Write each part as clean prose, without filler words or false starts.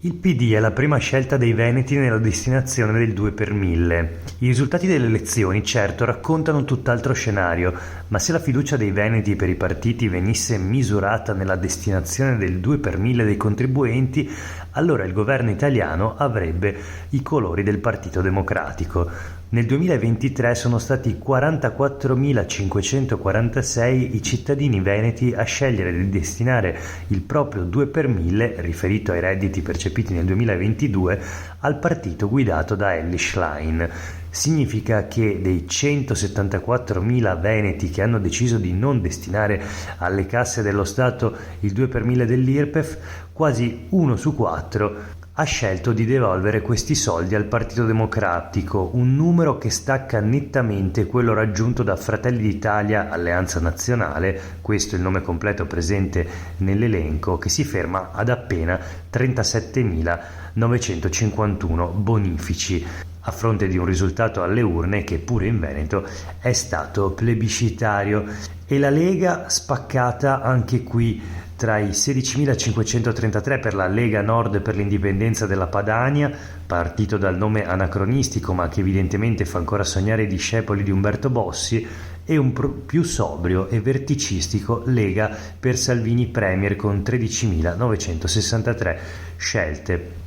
Il PD è la prima scelta dei veneti nella destinazione del 2 per 1000. I risultati delle elezioni, certo, raccontano un tutt'altro scenario, ma se la fiducia dei veneti per i partiti venisse misurata nella destinazione del 2 per 1000 dei contribuenti, allora il governo italiano avrebbe i colori del Partito Democratico. Nel 2023 sono stati 44.546 i cittadini veneti a scegliere di destinare il proprio 2 per 1000, riferito ai redditi percepiti nel 2022, al partito guidato da Elly Schlein. Significa che dei 174.000 veneti che hanno deciso di non destinare alle casse dello Stato il 2 per 1000 dell'IRPEF, quasi 1 su 4 ha scelto di devolvere questi soldi al Partito Democratico, un numero che stacca nettamente quello raggiunto da Fratelli d'Italia Alleanza Nazionale, questo è il nome completo presente nell'elenco, che si ferma ad appena 37.951 bonifici, a fronte di un risultato alle urne che pure in Veneto è stato plebiscitario. E la Lega spaccata anche qui tra i 16.533 per la Lega Nord per l'indipendenza della Padania, partito dal nome anacronistico ma che evidentemente fa ancora sognare i discepoli di Umberto Bossi, e un più sobrio e verticistico Lega per Salvini Premier con 13.963 scelte.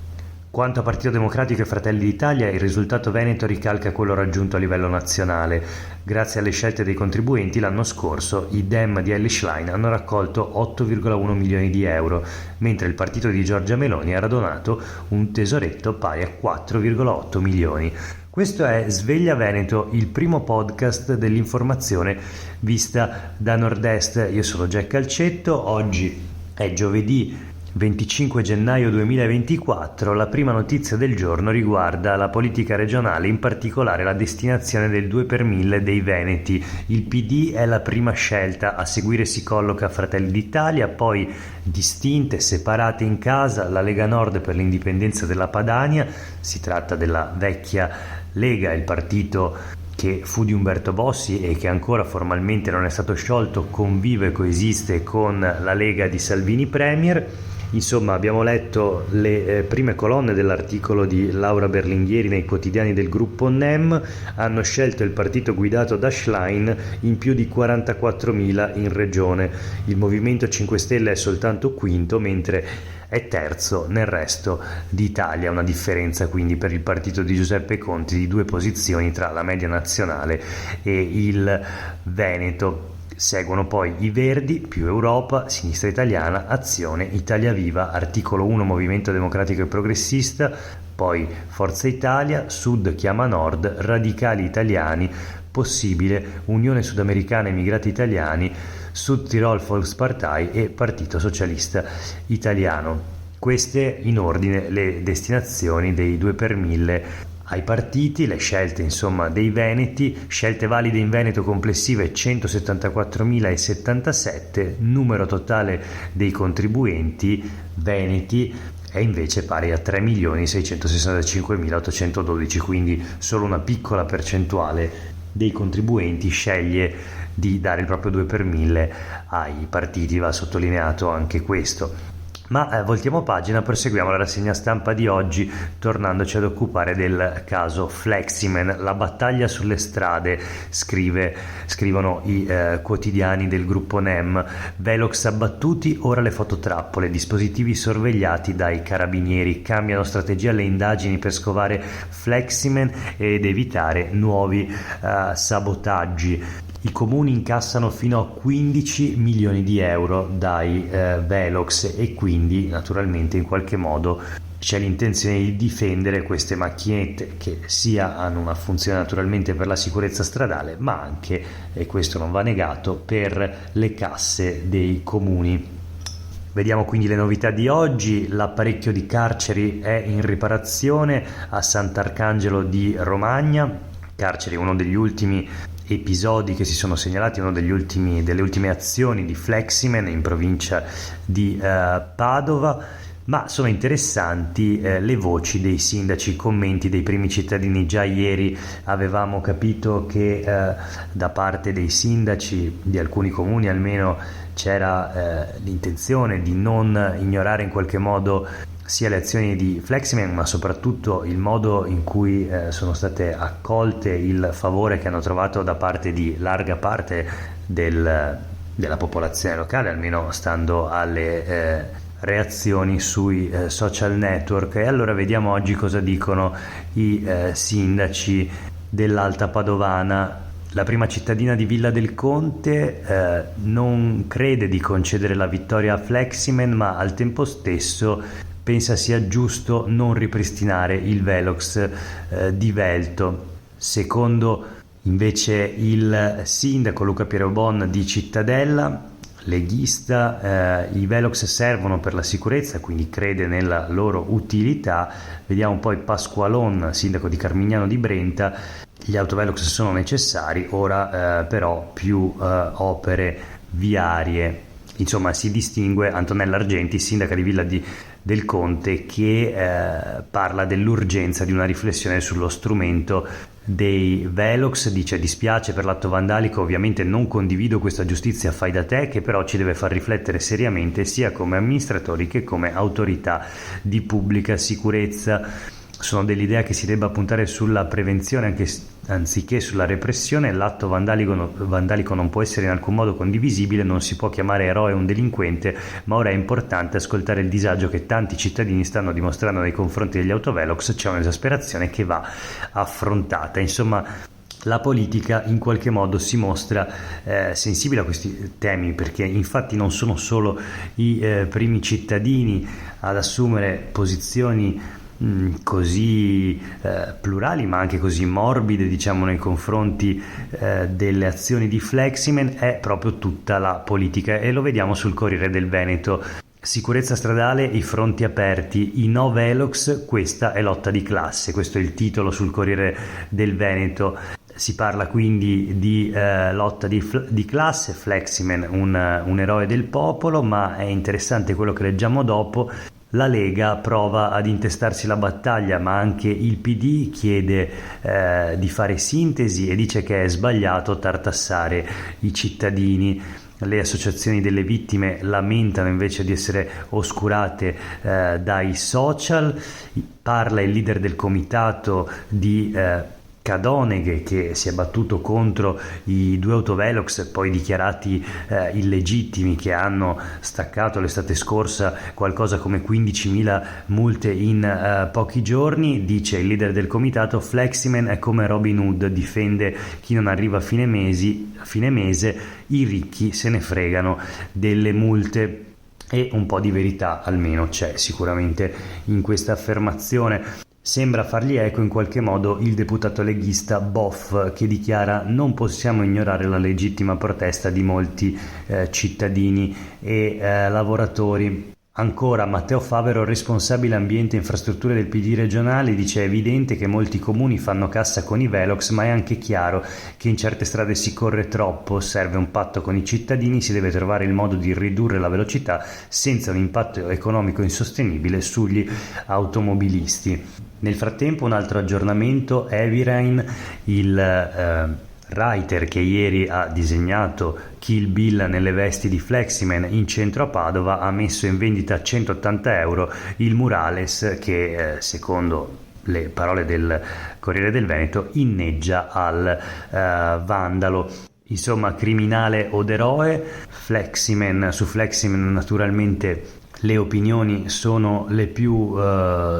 Quanto a Partito Democratico e Fratelli d'Italia, il risultato veneto ricalca quello raggiunto a livello nazionale. Grazie alle scelte dei contribuenti, l'anno scorso i Dem di Elly Schlein hanno raccolto 8,1 milioni di euro, mentre il partito di Giorgia Meloni ha radunato un tesoretto pari a 4,8 milioni. Questo è Sveglia Veneto, il primo podcast dell'informazione vista da Nord-Est. Io sono Jack Calcetto, oggi è giovedì 25 gennaio 2024, la prima notizia del giorno riguarda la politica regionale, in particolare la destinazione del 2 per 1000 dei veneti. Il PD è la prima scelta, a seguire si colloca Fratelli d'Italia, poi distinte, separate in casa, la Lega Nord per l'indipendenza della Padania, si tratta della vecchia Lega, il partito che fu di Umberto Bossi e che ancora formalmente non è stato sciolto, convive e coesiste con la Lega di Salvini Premier. Insomma, abbiamo letto le prime colonne dell'articolo di Laura Berlinghieri nei quotidiani del gruppo NEM. Hanno scelto il partito guidato da Schlein in più di 44.000 in regione. Il Movimento 5 Stelle è soltanto quinto, mentre è terzo nel resto d'Italia. Una differenza quindi per il partito di Giuseppe Conte di 2 posizioni tra la media nazionale e il Veneto. Seguono poi i Verdi, più Europa, Sinistra Italiana, Azione, Italia Viva, Articolo 1 Movimento Democratico e Progressista, poi Forza Italia, Sud chiama Nord, Radicali Italiani, Possibile, Unione Sudamericana Emigrati Italiani, Sud Tirol Volkspartei e Partito Socialista Italiano. Queste in ordine le destinazioni dei 2 per 1000 ai partiti, le scelte insomma dei veneti. Scelte valide in Veneto complessive 174.077, numero totale dei contribuenti veneti è invece pari a 3.665.812, quindi solo una piccola percentuale dei contribuenti sceglie di dare il proprio 2 per 1000 ai partiti, va sottolineato anche questo. Ma voltiamo pagina, proseguiamo la rassegna stampa di oggi tornandoci ad occupare del caso Fleximan. La battaglia sulle strade, scrivono i quotidiani del gruppo NEM. Velox abbattuti, ora le fototrappole, dispositivi sorvegliati dai carabinieri, cambiano strategia le indagini per scovare Fleximan ed evitare nuovi sabotaggi. I comuni incassano fino a 15 milioni di euro dai Velox e quindi naturalmente in qualche modo c'è l'intenzione di difendere queste macchinette che sia hanno una funzione naturalmente per la sicurezza stradale, ma anche, e questo non va negato, per le casse dei comuni. Vediamo quindi le novità di oggi. L'apparecchio di carceri è in riparazione a Sant'Arcangelo di Romagna. Carceri, uno degli ultimi episodi che si sono segnalati, delle ultime azioni di Fleximan in provincia di Padova, ma sono interessanti le voci dei sindaci, i commenti dei primi cittadini. Già ieri avevamo capito che da parte dei sindaci di alcuni comuni almeno c'era l'intenzione di non ignorare in qualche modo sia le azioni di Fleximan, ma soprattutto il modo in cui sono state accolte, il favore che hanno trovato da parte di larga parte della popolazione locale, almeno stando alle reazioni sui social network. E allora vediamo oggi cosa dicono i sindaci dell'Alta Padovana. La prima cittadina di Villa del Conte non crede di concedere la vittoria a Fleximan, ma al tempo stesso pensa sia giusto non ripristinare il Velox di Velto. Secondo invece il sindaco Luca Pierobon di Cittadella, leghista, i Velox servono per la sicurezza, quindi crede nella loro utilità. Vediamo poi Pasqualon, sindaco di Carmignano di Brenta: gli autovelox sono necessari, ora però più opere viarie. Insomma, si distingue Antonella Argenti, sindaca di Villa del Conte, che parla dell'urgenza di una riflessione sullo strumento dei Velox. Dice: dispiace per l'atto vandalico, ovviamente non condivido questa giustizia fai da te, che però ci deve far riflettere seriamente sia come amministratori che come autorità di pubblica sicurezza. Sono dell'idea che si debba puntare sulla prevenzione anziché sulla repressione. L'atto vandalico non può essere in alcun modo condivisibile, non si può chiamare eroe un delinquente, ma ora è importante ascoltare il disagio che tanti cittadini stanno dimostrando nei confronti degli autovelox. C'è un'esasperazione che va affrontata. Insomma, la politica in qualche modo si mostra sensibile a questi temi, perché infatti non sono solo i primi cittadini ad assumere posizioni così plurali, ma anche così morbide, diciamo, nei confronti delle azioni di Fleximan. È proprio tutta la politica, e lo vediamo sul Corriere del Veneto. Sicurezza stradale, i fronti aperti, i no Velox, questa è lotta di classe. Questo è il titolo sul Corriere del Veneto. Si parla quindi di lotta di classe, Fleximan un eroe del popolo, ma è interessante quello che leggiamo dopo. La Lega prova ad intestarsi la battaglia, ma anche il PD chiede di fare sintesi e dice che è sbagliato tartassare i cittadini. Le associazioni delle vittime lamentano invece di essere oscurate dai social. Parla il leader del comitato di Cadoneghe, che si è battuto contro i due autovelox poi dichiarati illegittimi, che hanno staccato l'estate scorsa qualcosa come 15.000 multe in pochi giorni. Dice il leader del comitato: Fleximan è come Robin Hood, difende chi non arriva a fine mese, i ricchi se ne fregano delle multe. E un po' di verità almeno c'è sicuramente in questa affermazione. Sembra fargli eco in qualche modo il deputato leghista Boff, che dichiara: non possiamo ignorare la legittima protesta di molti cittadini e lavoratori. Ancora Matteo Favero, responsabile ambiente e infrastrutture del PD regionale, dice: è evidente che molti comuni fanno cassa con i Velox, ma è anche chiaro che in certe strade si corre troppo, serve un patto con i cittadini, si deve trovare il modo di ridurre la velocità senza un impatto economico insostenibile sugli automobilisti. Nel frattempo, un altro aggiornamento: Heavy il writer che ieri ha disegnato Kill Bill nelle vesti di Fleximan in centro a Padova, ha messo in vendita a 180 euro il murales che, secondo le parole del Corriere del Veneto, inneggia al vandalo. Insomma, criminale od eroe? Su Fleximan naturalmente le opinioni sono le più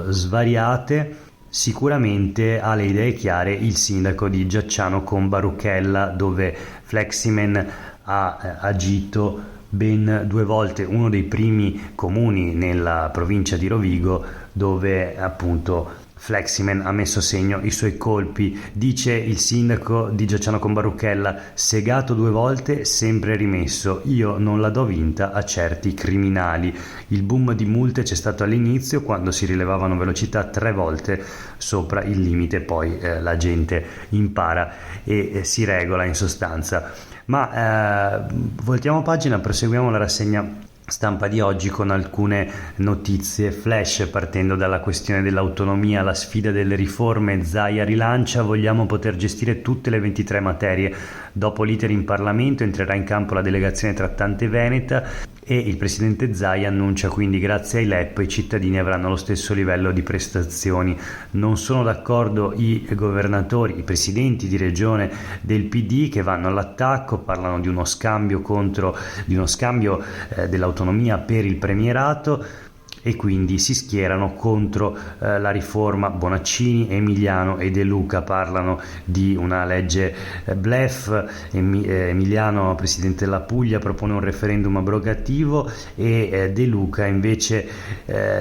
svariate. Sicuramente ha le idee chiare il sindaco di Giacciano con Baruchella, dove Fleximan ha agito ben 2 volte, uno dei primi comuni nella provincia di Rovigo dove appunto Fleximan ha messo a segno i suoi colpi. Dice il sindaco di Giacciano con Baruchella: segato 2 volte, sempre rimesso, io non la do vinta a certi criminali. Il boom di multe c'è stato all'inizio, quando si rilevavano velocità 3 volte sopra il limite, poi la gente impara e si regola in sostanza. Ma voltiamo pagina, proseguiamo la rassegna stampa di oggi con alcune notizie flash, partendo dalla questione dell'autonomia, la sfida delle riforme. Zaia rilancia: vogliamo poter gestire tutte le 23 materie. Dopo l'iter in Parlamento entrerà in campo la delegazione trattante veneta e il presidente Zai annuncia quindi grazie ai LEP i cittadini avranno lo stesso livello di prestazioni. Non sono d'accordo i governatori, i presidenti di regione del PD che vanno all'attacco, parlano di uno scambio dell'autonomia per il premierato e quindi si schierano contro la riforma. Bonaccini, Emiliano e De Luca parlano di una legge bluff. Emiliano, presidente della Puglia, propone un referendum abrogativo e De Luca invece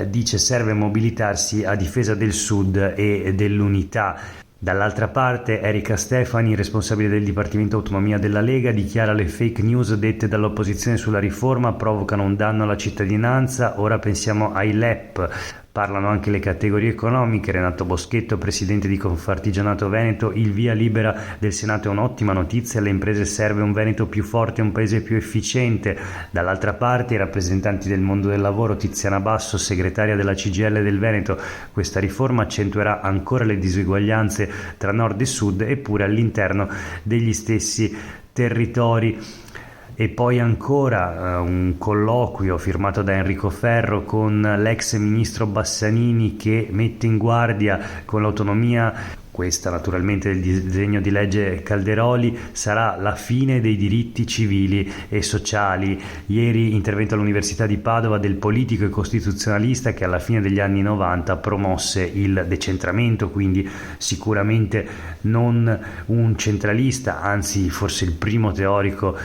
dice serve mobilitarsi a difesa del Sud e dell'unità. Dall'altra parte Erika Stefani, responsabile del Dipartimento Autonomia della Lega, dichiara le fake news dette dall'opposizione sulla riforma provocano un danno alla cittadinanza, ora pensiamo ai LEP. Parlano anche le categorie economiche. Renato Boschetto, presidente di Confartigianato Veneto, il via libera del Senato è un'ottima notizia, alle imprese serve un Veneto più forte, un paese più efficiente. Dall'altra parte i rappresentanti del mondo del lavoro, Tiziana Basso, segretaria della CGIL del Veneto, questa riforma accentuerà ancora le disuguaglianze tra nord e sud eppure all'interno degli stessi territori. E poi ancora un colloquio firmato da Enrico Ferro con l'ex ministro Bassanini che mette in guardia con l'autonomia, questa naturalmente del disegno di legge Calderoli, sarà la fine dei diritti civili e sociali. Ieri intervento all'Università di Padova del politico e costituzionalista che alla fine degli anni 90 promosse il decentramento, quindi sicuramente non un centralista, anzi forse il primo teorico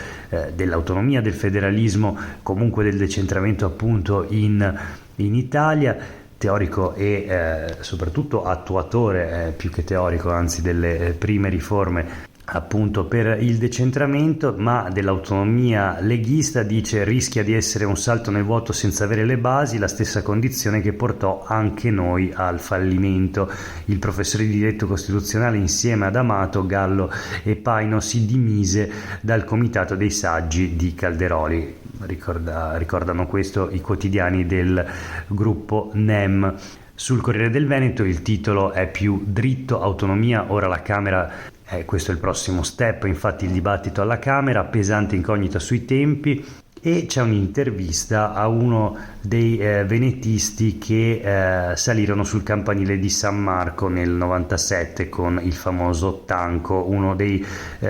dell'autonomia, del federalismo, comunque del decentramento appunto in Italia. Teorico e soprattutto attuatore, più che teorico, anzi delle prime riforme appunto per il decentramento, ma dell'autonomia leghista dice rischia di essere un salto nel vuoto senza avere le basi, la stessa condizione che portò anche noi al fallimento. Il professore di diritto costituzionale insieme ad Amato, Gallo e Paino si dimise dal comitato dei saggi di Calderoli. Ricordano questo i quotidiani del gruppo NEM. Sul Corriere del Veneto il titolo è più dritto, autonomia, ora la Camera, questo è il prossimo step, infatti il dibattito alla Camera, pesante incognita sui tempi. E c'è un'intervista a uno dei venetisti che salirono sul campanile di San Marco nel 97 con il famoso Tanco, uno dei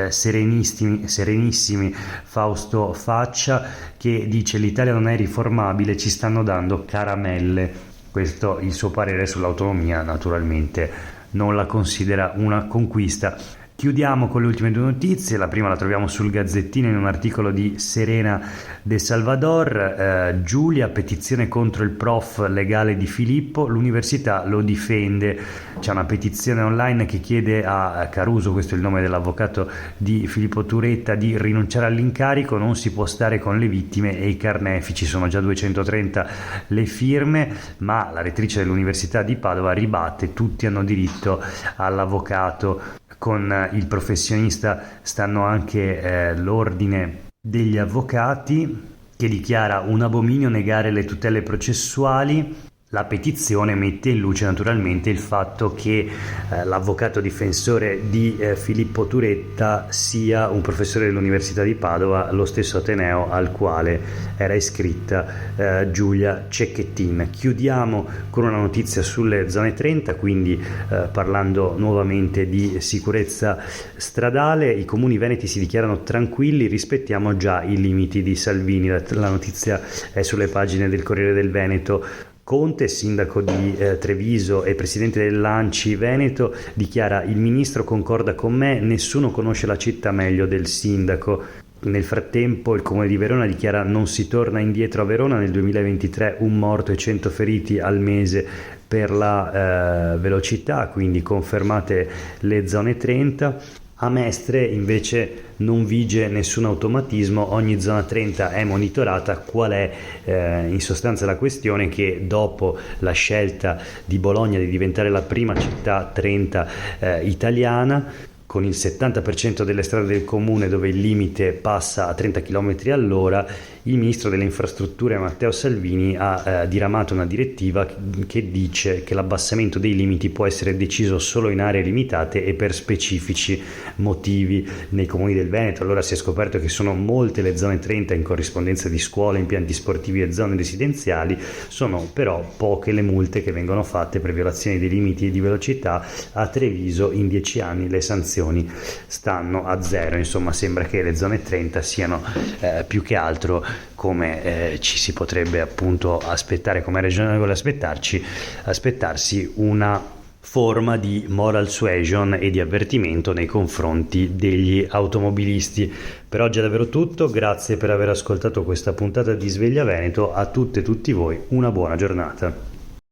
serenissimi Fausto Faccia, che dice l'Italia non è riformabile, ci stanno dando caramelle. Questo il suo parere sull'autonomia, naturalmente non la considera una conquista. Chiudiamo con le ultime due notizie. La prima la troviamo sul Gazzettino in un articolo di Serena De Salvador. Giulia, petizione contro il prof legale di Filippo, l'università lo difende. C'è una petizione online che chiede a Caruso, questo è il nome dell'avvocato di Filippo Turetta, di rinunciare all'incarico, non si può stare con le vittime e i carnefici, sono già 230 le firme, ma la rettrice dell'Università di Padova ribatte, tutti hanno diritto all'avvocato. Con il professionista stanno anche l'ordine degli avvocati che dichiara un abominio negare le tutele processuali. La petizione mette in luce naturalmente il fatto che l'avvocato difensore di Filippo Turetta sia un professore dell'Università di Padova, lo stesso ateneo al quale era iscritta Giulia Cecchettin. Chiudiamo con una notizia sulle zone 30, quindi parlando nuovamente di sicurezza stradale. I comuni veneti si dichiarano tranquilli, rispettiamo già i limiti di Salvini. La notizia è sulle pagine del Corriere del Veneto. Conte, sindaco di Treviso e presidente dell'ANCI Veneto, dichiara: il ministro concorda con me, nessuno conosce la città meglio del sindaco. Nel frattempo il comune di Verona dichiara: non si torna indietro a Verona, nel 2023 un morto e 100 feriti al mese per la velocità, quindi confermate le zone 30. A Mestre invece non vige nessun automatismo, ogni zona 30 è monitorata. Qual è in sostanza la questione? Che dopo la scelta di Bologna di diventare la prima città 30 italiana, con il 70% delle strade del comune dove il limite passa a 30 km all'ora, il ministro delle infrastrutture Matteo Salvini ha diramato una direttiva che dice che l'abbassamento dei limiti può essere deciso solo in aree limitate e per specifici motivi nei comuni del Veneto. Allora si è scoperto che sono molte le zone 30 in corrispondenza di scuole, impianti sportivi e zone residenziali, sono però poche le multe che vengono fatte per violazioni dei limiti di velocità. A Treviso in 10 anni le sanzioni stanno a zero. Insomma, sembra che le zone 30 siano più che altro, come ci si potrebbe appunto aspettare, come è ragionevole aspettarsi, una forma di moral suasion e di avvertimento nei confronti degli automobilisti. Per oggi è davvero tutto, grazie per aver ascoltato questa puntata di Sveglia Veneto. A tutte e tutti voi una buona giornata.